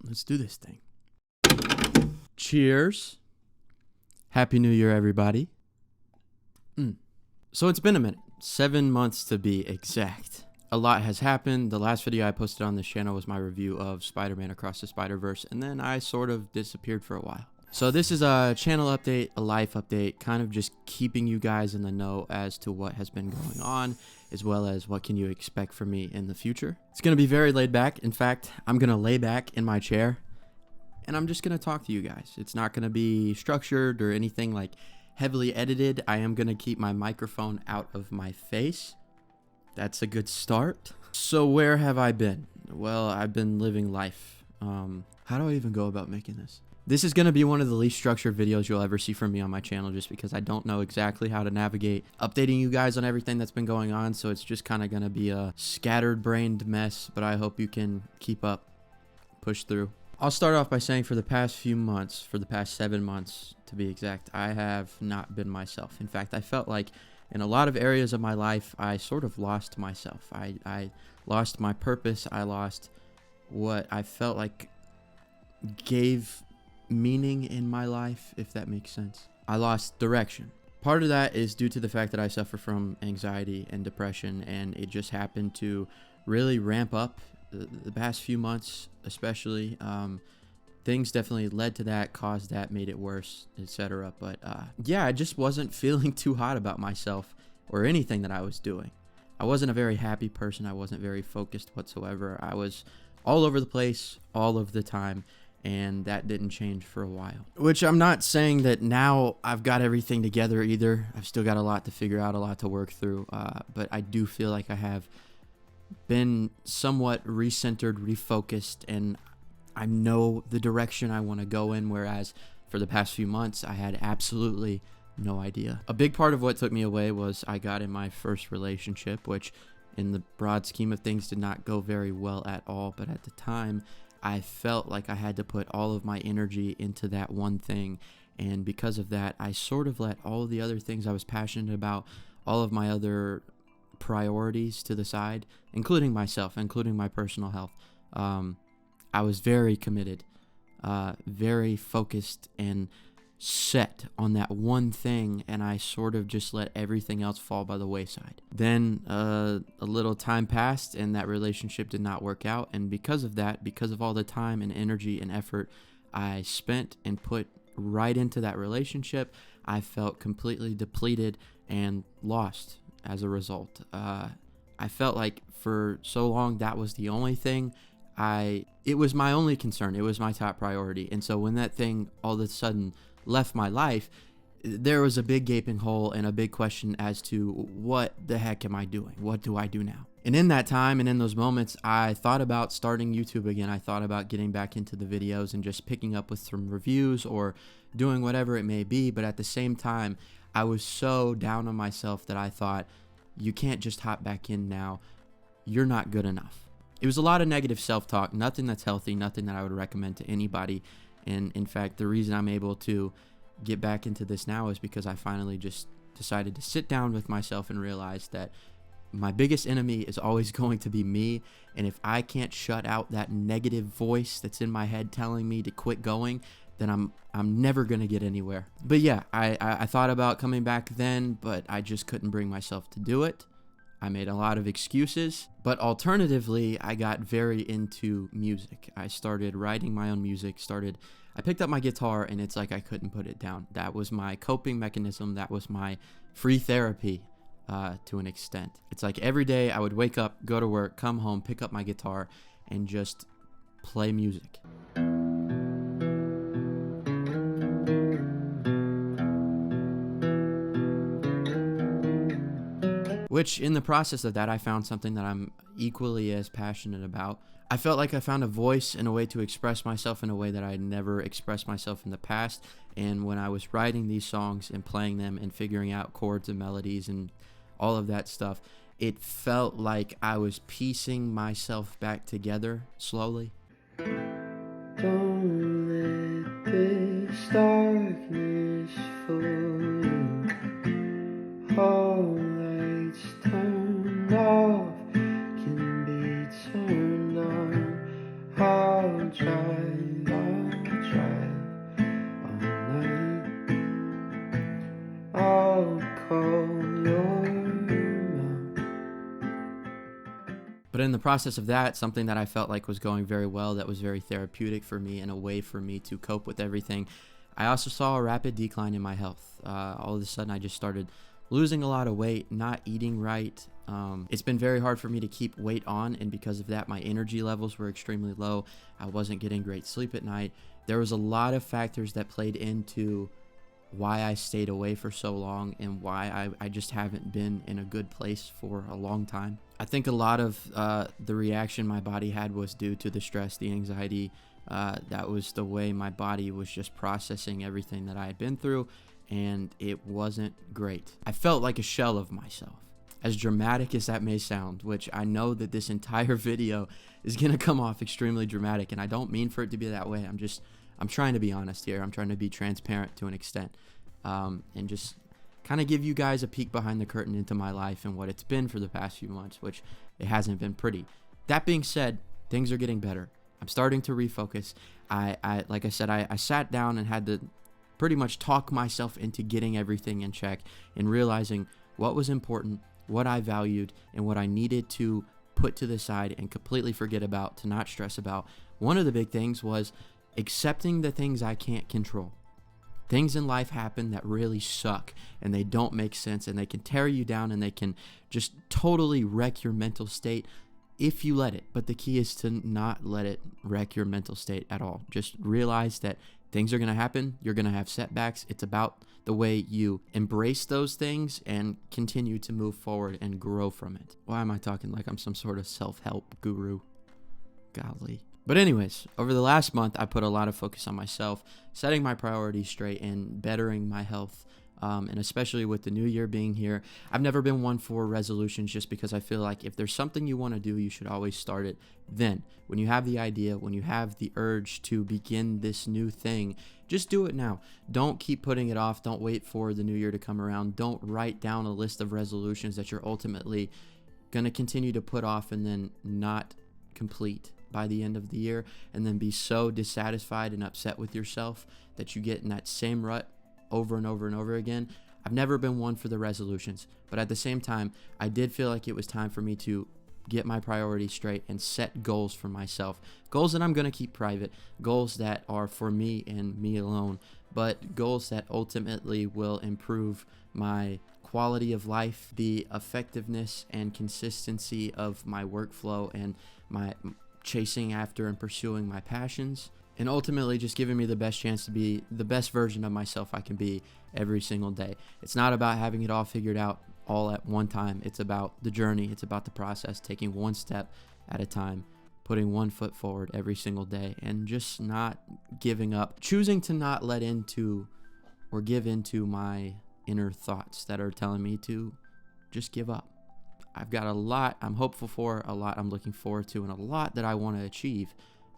Let's do this thing. Cheers. Happy New Year, everybody. So it's been a minute. 7 months to be exact. A lot has happened. The last video I posted on this channel was my review of Spider-Man Across the Spider-Verse, and then I sort of disappeared for a while. So this is a channel update, a life update, kind of just keeping you guys in the know as to what has been going on, as well as what can you expect from me in the future. It's going to be very laid back. In fact, I'm going to lay back in my chair, and I'm just going to talk to you guys. It's not going to be structured or anything like heavily edited. I am going to keep my microphone out of my face. That's a good start. So where have I been? Well, I've been living life. How do I even go about making this? This is going to be one of the least structured videos you'll ever see from me on my channel, just because I don't know exactly how to navigate updating you guys on everything that's been going on. So it's just kind of going to be a scattered brained mess, but I hope you can keep up, push through. I'll start off by saying for the past few months, for the past 7 months to be exact, I have not been myself. In fact, I felt like in a lot of areas of my life, I sort of lost myself. I lost my purpose. I lost what I felt like gave meaning in my life, if that makes sense. I lost direction. Part of that is due to the fact that I suffer from anxiety and depression, and it just happened to really ramp up the past few months, especially. Things definitely led to that, caused that, made it worse, etc. But yeah, I just wasn't feeling too hot about myself or anything that I was doing. I wasn't a very happy person. I wasn't very focused whatsoever. I was all over the place all of the time, and that didn't change for a while. Which I'm not saying that now I've got everything together either. I've still got a lot to figure out, a lot to work through, but I do feel like I have been somewhat recentered, refocused, and I know the direction I want to go in, whereas for the past few months, I had absolutely no idea. A big part of what took me away was I got in my first relationship, which in the broad scheme of things did not go very well at all. But at the time, I felt like I had to put all of my energy into that one thing. And because of that, I sort of let all of the other things I was passionate about, all of my other priorities to the side, including myself, including my personal health. I was very committed, very focused and set on that one thing, and I sort of just let everything else fall by the wayside. Then a little time passed, and that relationship did not work out, and because of that, because of all the time and energy and effort I spent and put right into that relationship, I felt completely depleted and lost as a result. I felt like for so long that was the only thing it was my only concern. It was my top priority. And so when that thing all of a sudden left my life, there was a big gaping hole and a big question as to what the heck am I doing? What do I do now? And in that time and in those moments, I thought about starting YouTube again. I thought about getting back into the videos and just picking up with some reviews or doing whatever it may be. But at the same time, I was so down on myself that I thought, you can't just hop back in now. You're not good enough. It was a lot of negative self-talk, nothing that's healthy, nothing that I would recommend to anybody. And in fact, the reason I'm able to get back into this now is because I finally just decided to sit down with myself and realize that my biggest enemy is always going to be me. And if I can't shut out that negative voice that's in my head telling me to quit going, then I'm never going to get anywhere. But yeah, I thought about coming back then, but I just couldn't bring myself to do it. I made a lot of excuses, but alternatively, I got very into music. I started writing my own music, I picked up my guitar, and it's like I couldn't put it down. That was my coping mechanism. That was my free therapy to an extent. It's like every day I would wake up, go to work, come home, pick up my guitar, and just play music. Which, in the process of that, I found something that I'm equally as passionate about. I felt like I found a voice and a way to express myself in a way that I had never expressed myself in the past. And when I was writing these songs and playing them and figuring out chords and melodies and all of that stuff, it felt like I was piecing myself back together slowly. Don't let this darkness fool you. All lights turned off can be turned on. I'll try But in the process of that, something that I felt like was going very well, that was very therapeutic for me and a way for me to cope with everything, I also saw a rapid decline in my health. All of a sudden, I just started losing a lot of weight, not eating right. It's been very hard for me to keep weight on, and because of that, my energy levels were extremely low. I wasn't getting great sleep at night. There was a lot of factors that played into why I stayed away for so long and why I just haven't been in a good place for a long time. I think a lot of the reaction my body had was due to the stress, the anxiety. That was the way my body was just processing everything that I had been through, and it wasn't great. I felt like a shell of myself. As dramatic as that may sound, which I know that this entire video is going to come off extremely dramatic, and I don't mean for it to be that way. I'm trying to be honest here. I'm trying to be transparent to an extent, and just kind of give you guys a peek behind the curtain into my life and what it's been for the past few months, which it hasn't been pretty. That being said, things are getting better. I'm starting to refocus. Like I said, I sat down and had to pretty much talk myself into getting everything in check and realizing what was important, what I valued, and what I needed to put to the side and completely forget about, to not stress about. One of the big things was accepting the things I can't control. Things in life happen that really suck, and they don't make sense, and they can tear you down, and they can just totally wreck your mental state if you let it. But the key is to not let it wreck your mental state at all. Just realize that things are going to happen. You're going to have setbacks. It's about the way you embrace those things and continue to move forward and grow from it. Why am I talking like I'm some sort of self-help guru? Golly. But anyways, over the last month, I put a lot of focus on myself, setting my priorities straight and bettering my health. And especially with the new year being here, I've never been one for resolutions, just because I feel like if there's something you want to do, you should always start it then. When you have the idea, when you have the urge to begin this new thing, just do it now. Don't keep putting it off. Don't wait for the new year to come around. Don't write down a list of resolutions that you're ultimately going to continue to put off and then not complete by the end of the year, and then be so dissatisfied and upset with yourself that you get in that same rut over and over and over again. I've never been one for the resolutions, but at the same time, I did feel like it was time for me to get my priorities straight and set goals for myself. Goals that I'm going to keep private, goals that are for me and me alone, but goals that ultimately will improve my quality of life, the effectiveness and consistency of my workflow, and my chasing after and pursuing my passions, and ultimately just giving me the best chance to be the best version of myself I can be every single day. It's not about having it all figured out all at one time. It's about the journey. It's about the process, taking one step at a time, putting one foot forward every single day, and just not giving up, choosing to not let into or give into my inner thoughts that are telling me to just give up. I've got a lot I'm hopeful for, a lot I'm looking forward to, and a lot that I want to achieve.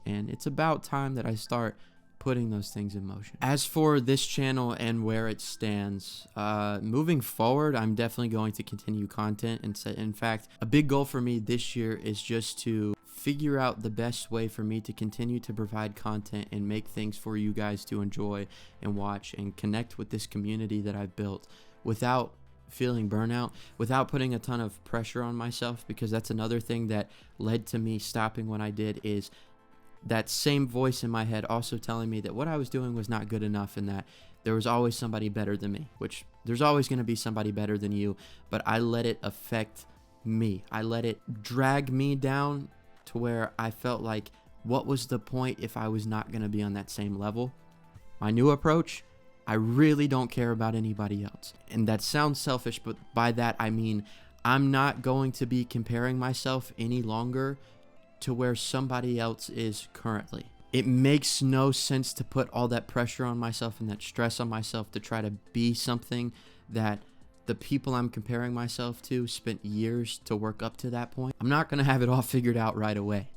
And it's about time that I start putting those things in motion. As for this channel and where it stands, moving forward, I'm definitely going to continue content. And in fact, a big goal for me this year is just to figure out the best way for me to continue to provide content and make things for you guys to enjoy and watch and connect with this community that I've built without feeling burnout, without putting a ton of pressure on myself, because that's another thing that led to me stopping when I did, is that same voice in my head also telling me that what I was doing was not good enough and that there was always somebody better than me, which there's always going to be somebody better than you, but I let it affect me. I let it drag me down to where I felt like, what was the point if I was not going to be on that same level? My new approach, I really don't care about anybody else. And that sounds selfish, but by that I mean I'm not going to be comparing myself any longer to where somebody else is currently. It makes no sense to put all that pressure on myself and that stress on myself to try to be something that the people I'm comparing myself to spent years to work up to that point. I'm not going to have it all figured out right away.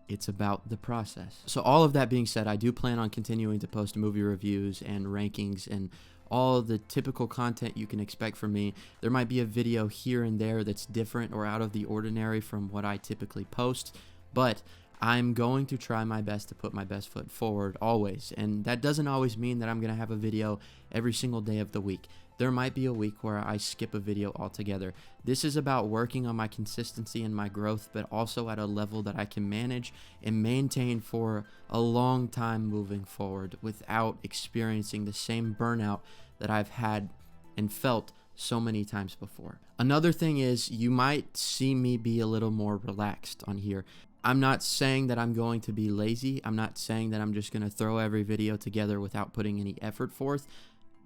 It's about the process. So all of that being said, I do plan on continuing to post movie reviews and rankings and all the typical content you can expect from me. There might be a video here and there that's different or out of the ordinary from what I typically post, but I'm going to try my best to put my best foot forward always. And that doesn't always mean that I'm going to have a video every single day of the week. There might be a week where I skip a video altogether. This is about working on my consistency and my growth, but also at a level that I can manage and maintain for a long time moving forward without experiencing the same burnout that I've had and felt so many times before. Another thing is, you might see me be a little more relaxed on here. I'm not saying that I'm going to be lazy. I'm not saying that I'm just going to throw every video together without putting any effort forth,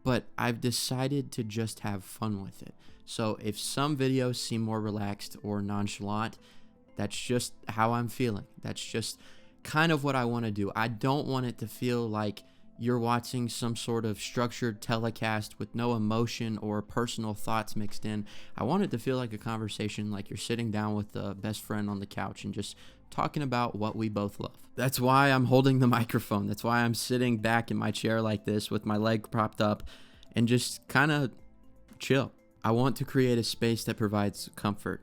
but I've decided to just have fun with it. So if some videos seem more relaxed or nonchalant, that's just how I'm feeling. That's just kind of what I want to do. I don't want it to feel like you're watching some sort of structured telecast with no emotion or personal thoughts mixed in. I want it to feel like a conversation, like you're sitting down with a best friend on the couch and just talking about what we both love. That's why I'm holding the microphone. That's why I'm sitting back in my chair like this with my leg propped up and just kind of chill. I want to create a space that provides comfort,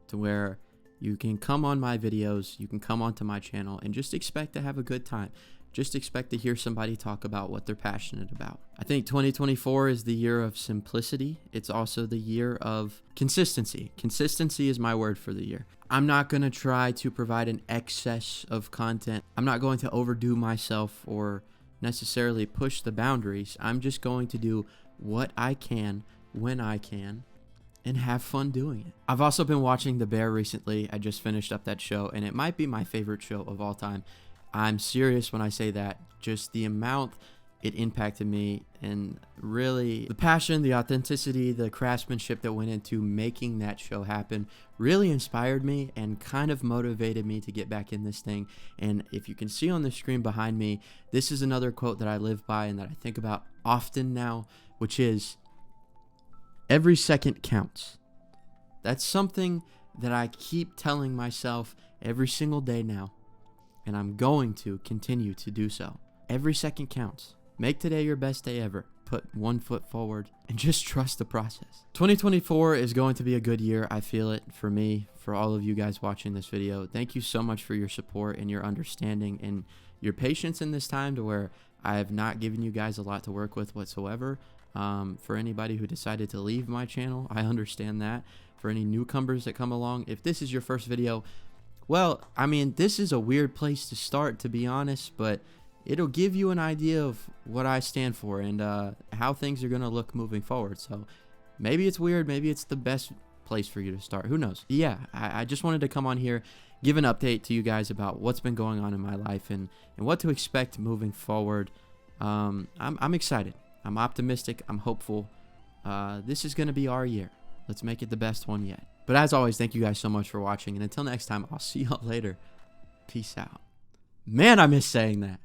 to where you can come on my videos, you can come onto my channel and just expect to have a good time. Just expect to hear somebody talk about what they're passionate about. I think 2024 is the year of simplicity. It's also the year of consistency. Consistency is my word for the year. I'm not going to try to provide an excess of content. I'm not going to overdo myself or necessarily push the boundaries. I'm just going to do what I can when I can and have fun doing it. I've also been watching The Bear recently. I just finished up that show, and it might be my favorite show of all time. I'm serious when I say that. Just the amount it impacted me, and really the passion, the authenticity, the craftsmanship that went into making that show happen really inspired me and kind of motivated me to get back in this thing. And if you can see on the screen behind me, this is another quote that I live by and that I think about often now, which is, every second counts. That's something that I keep telling myself every single day now, and I'm going to continue to do so. Every second counts. Make today your best day ever. Put one foot forward and just trust the process. 2024 is going to be a good year. I feel it, for me, for all of you guys watching this video. Thank you so much for your support and your understanding and your patience in this time, to where I have not given you guys a lot to work with whatsoever. For anybody who decided to leave my channel, I understand that. For any newcomers that come along, if this is your first video, well, I mean, this is a weird place to start, to be honest, but it'll give you an idea of what I stand for and how things are going to look moving forward. So maybe it's weird, maybe it's the best place for you to start. Who knows? Yeah, I just wanted to come on here, give an update to you guys about what's been going on in my life and what to expect moving forward. I'm excited. I'm optimistic. I'm hopeful. This is going to be our year. Let's make it the best one yet. But as always, thank you guys so much for watching. And until next time, I'll see y'all later. Peace out. Man, I miss saying that.